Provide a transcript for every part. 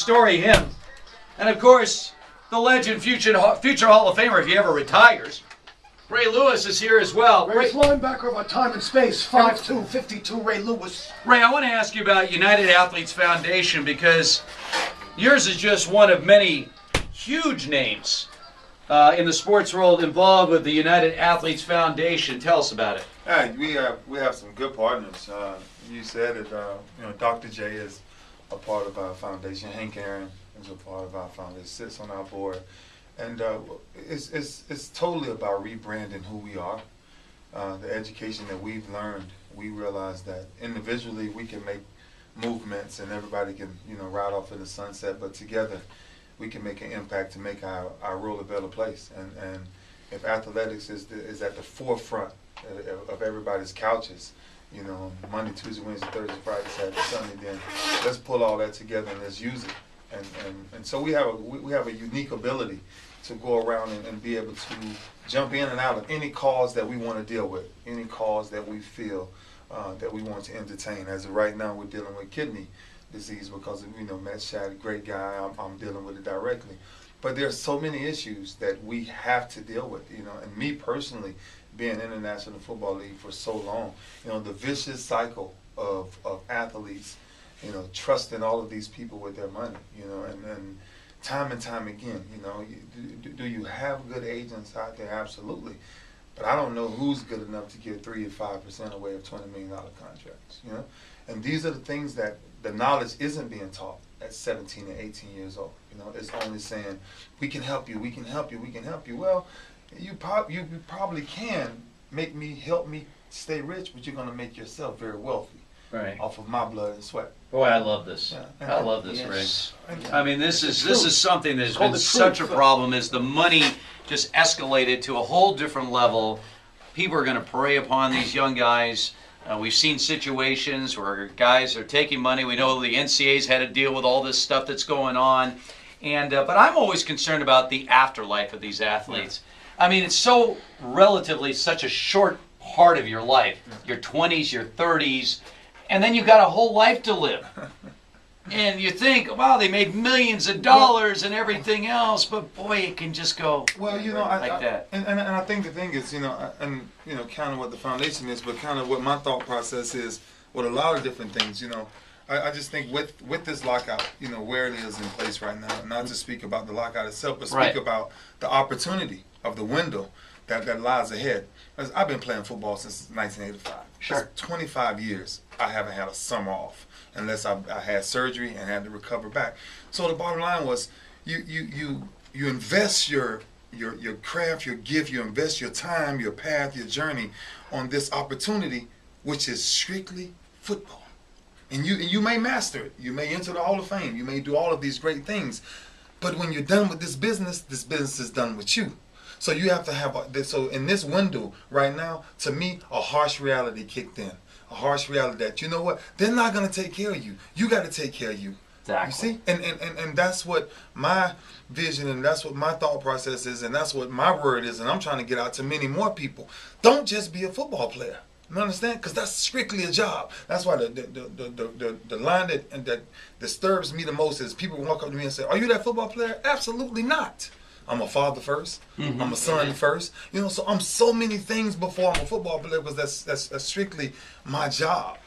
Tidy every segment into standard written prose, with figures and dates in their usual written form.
story him. And of course, the legend, future Hall of Famer if he ever retires, Ray Lewis is here as well. Greatest linebacker of our time and space, 5'2", 52, Ray Lewis. Ray, I want to ask you about United Athletes Foundation because yours is just one of many huge names in the sports world involved with the United Athletes Foundation. Tell us about it. We have some good partners. You said it. Dr. J is a part of our foundation. Hank Aaron is a part of our foundation. Sits on our board. And it's totally about rebranding who we are. The education that we've learned, we realize that individually we can make movements and everybody can, ride off in the sunset, but together we can make an impact to make our world a better place. And if athletics is at the forefront of everybody's couches, Monday, Tuesday, Wednesday, Thursday, Friday, Saturday, Sunday, then let's pull all that together and let's use it. And so we have a unique ability to go around and be able to jump in and out of any cause that we want to deal with, any cause that we feel that we want to entertain. As of right now, we're dealing with kidney disease because of, Matt Shad, great guy, I'm dealing with it directly. But there's so many issues that we have to deal with, and me personally, being in the National Football League for so long, the vicious cycle of athletes, trusting all of these people with their money, and time again, do you have good agents out there? Absolutely. But I don't know who's good enough to give 3 to 5% away of $20 million contracts, And these are the things that the knowledge isn't being taught at 17 and 18 years old. It's only saying, we can help you, we can help you, we can help you. Well, you probably can help me stay rich, but you're going to make yourself very wealthy. Right. Off of my blood and sweat. Boy, I love this. Yeah. I love this, yes. Ray. I mean, this is something that has been such a problem. Is the money just escalated to a whole different level? People are going to prey upon these young guys. We've seen situations where guys are taking money. We know the NCAA's had to deal with all this stuff that's going on, but I'm always concerned about the afterlife of these athletes. I mean, it's so relatively such a short part of your life, your 20s, your 30s. And then you've got a whole life to live. And you think, wow, they made millions of dollars and everything else, but boy, it can just go that. And I think the thing is, kind of what the foundation is, but kind of what my thought process is with a lot of different things, I just think with this lockout, where it is in place right now, not to speak about the lockout itself, but speak about the opportunity of the window that lies ahead. I've been playing football since 1985. Sure. That's 25 years I haven't had a summer off unless I had surgery and had to recover back. So the bottom line was you invest your craft, your gift, you invest your time, your path, your journey on this opportunity, which is strictly football. And you may master it. You may enter the Hall of Fame. You may do all of these great things. But when you're done with this business is done with you. So you have to have, so in this window right now, to me, a harsh reality kicked in. A harsh reality that, you know what, they're not going to take care of you. You got to take care of you. Exactly. You see? And that's what my vision and that's what my thought process is and that's what my word is and I'm trying to get out to many more people. Don't just be a football player. You understand? Because that's strictly a job. That's why the line that disturbs me the most is people walk up to me and say, are you that football player? Absolutely not. I'm a father first. Mm-hmm. I'm a son first. So I'm so many things before I'm a football player because that's strictly my job.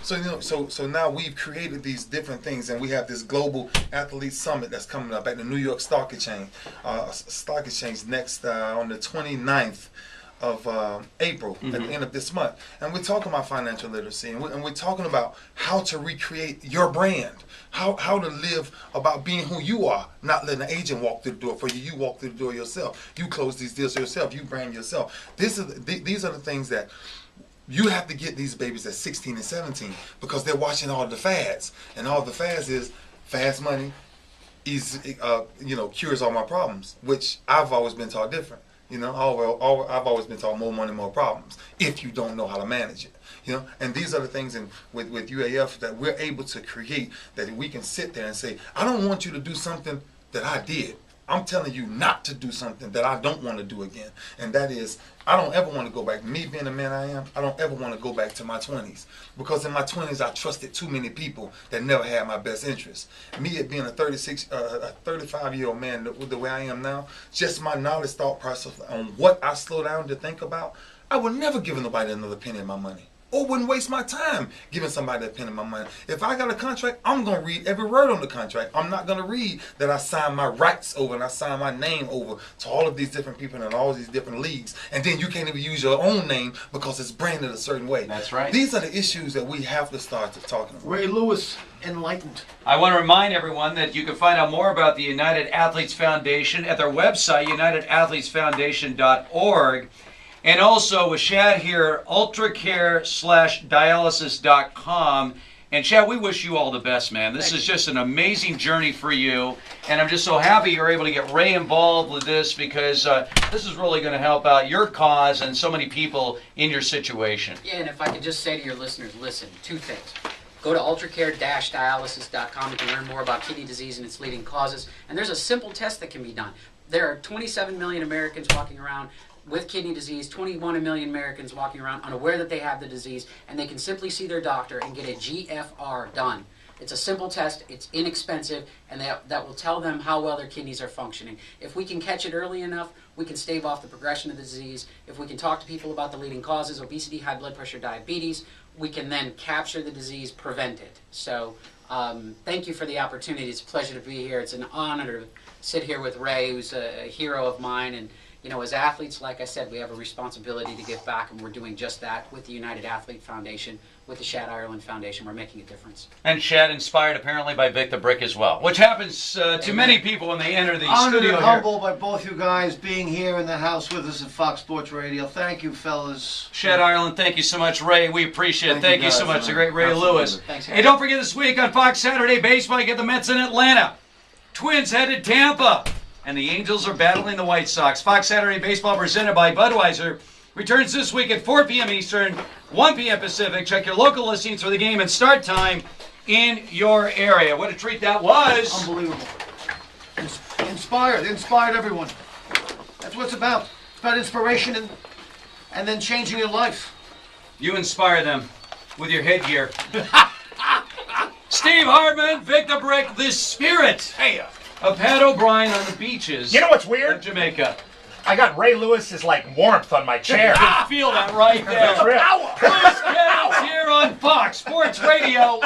So now we've created these different things and we have this global athlete summit that's coming up at the New York Stock Exchange next on the 29th of April, at the end of this month. And we're talking about financial literacy and we're talking about how to recreate your brand, how to live about being who you are, not letting an agent walk through the door for you. You walk through the door yourself. You close these deals yourself. You brand yourself. These are the things that you have to get these babies at 16 and 17 because they're watching all the fads. And all the fads is fast money, cures all my problems, which I've always been taught different. I've always been taught more money, more problems if you don't know how to manage it. And these are the things with UAF that we're able to create that we can sit there and say, I don't want you to do something that I did. I'm telling you not to do something that I don't want to do again. And that is, I don't ever want to go back. Me being the man I am, I don't ever want to go back to my 20s. Because in my 20s, I trusted too many people that never had my best interest. Me at being a 35-year-old man, the way I am now, just my knowledge, thought process on what I slow down to think about, I would never give nobody another penny of my money. Or wouldn't waste my time giving somebody a penny of my money. If I got a contract, I'm going to read every word on the contract. I'm not going to read that I signed my rights over and I signed my name over to all of these different people in all these different leagues. And then you can't even use your own name because it's branded a certain way. That's right. These are the issues that we have to start talking about. Ray Lewis, enlightened. I want to remind everyone that you can find out more about the United Athletes Foundation at their website, unitedathletesfoundation.org. And also with Shad here, ultracare/dialysis.com. And Shad, we wish you all the best, man. This is just an amazing journey for you. And I'm just so happy you're able to get Ray involved with this because this is really going to help out your cause and so many people in your situation. Yeah, and if I could just say to your listeners, listen, two things. Go to ultracare-dialysis.com. You can learn more about kidney disease and its leading causes. And there's a simple test that can be done. There are 27 million Americans walking around with kidney disease, 21 million Americans walking around unaware that they have the disease, and they can simply see their doctor and get a GFR done. It's a simple test, it's inexpensive, and that will tell them how well their kidneys are functioning. If we can catch it early enough, we can stave off the progression of the disease. If we can talk to people about the leading causes, obesity, high blood pressure, diabetes, we can then capture the disease, prevent it. So thank you for the opportunity. It's a pleasure to be here. It's an honor to sit here with Ray, who's a hero of mine. And you know, as athletes, like I said, we have a responsibility to give back, and we're doing just that with the United Athlete Foundation, with the Shad Ireland Foundation. We're making a difference. And Shad inspired apparently by Vic the Brick as well, which happens to many people when they enter the Honored studio and here. humbled by both you guys being here in the house with us at Fox Sports Radio. Thank you, fellas. Shad Ireland, thank you so much, Ray. We appreciate it. Thank you so guys, much, the man. great Ray Absolutely. Lewis. Thanks, Hey, don't forget this week on Fox Saturday Baseball, you get the Mets in Atlanta. Twins headed Tampa. And the Angels are battling the White Sox. Fox Saturday Baseball presented by Budweiser returns this week at 4 p.m. Eastern, 1 p.m. Pacific. Check your local listings for the game and start time in your area. What a treat that was. Unbelievable. Inspired everyone. That's what it's about. It's about inspiration and then changing your life. You inspire them with your headgear. Steve Hardman, Vic the Brick, the spirit of Pat O'Brien on the beaches You know what's of weird? Jamaica. I got Ray Lewis's like warmth on my chair. You can feel that right there. That's real. Bruce Kevin's here on Fox Sports Radio.